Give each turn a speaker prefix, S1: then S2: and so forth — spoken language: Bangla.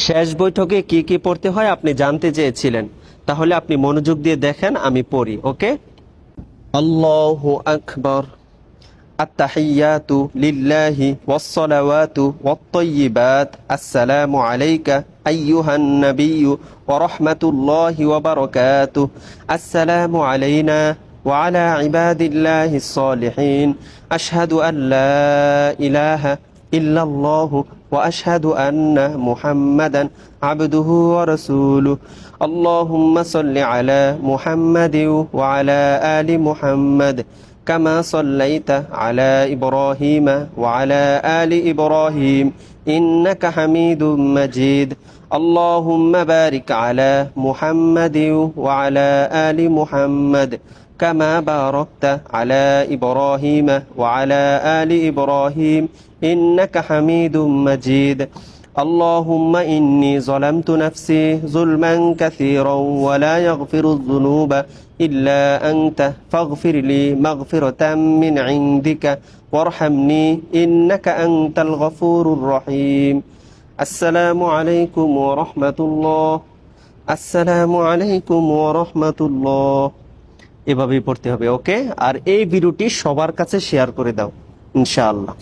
S1: শেষ বৈঠকে কি কি পড়তে হয় আপনি জানতে চেয়েছিলেন, তাহলে আপনি মনোযোগ দিয়ে দেখেন, আমি পড়ি। ওকে। আল্লাহু আকবার। আত-তাহিয়াতু লিল্লাহি ওয়াস-সালাওয়াতু ওয়াত-তাইয়্যিবাত। আসসালামু আলাইকা আইয়ুহান নাবিয়্যু ওয়া রাহমাতুল্লাহি ওয়া বারাকাতুহু। আসসালামু আলাইনা ওয়া আলা ইবাদিল্লাহিস সালিহিন। আশহাদু আল লা ইলাহা ইল্লাল্লাহু ওয়া আশহাদু আন্না মুহাম্মাদান আবদুহু ওয়া রাসূলুহু। আল্লাহুম্মা সাল্লি আলা মুহাম্মাদিন ওয়া আলা আলি মুহাম্মাদ কামা সাল্লাইতা আলা ইব্রাহিমা ওয়া আলা আলি ইব্রাহিম ইন্নাকা হামিদুম মাজিদ। আল্লাহুম্মা বারিক আলা মুহাম্মাদিন ওয়া আলা আলি মুহাম্মাদ كما باركت على إبراهيم وعلى آل إبراهيم إنك حميد مجيد. اللهم إني ظلمت نفسي ظلما كثيرا ولا يغفر الذنوب إلا أنت فاغفر لي مغفرة من عندك وارحمني إنك أنت الغفور الرحيم. السلام عليكم ورحمة الله. السلام عليكم ورحمة الله. এভাবেই পড়তে হবে। ওকে। আর এই ভিডিওটি সবার কাছে শেয়ার করে দাও ইনশাআল্লাহ।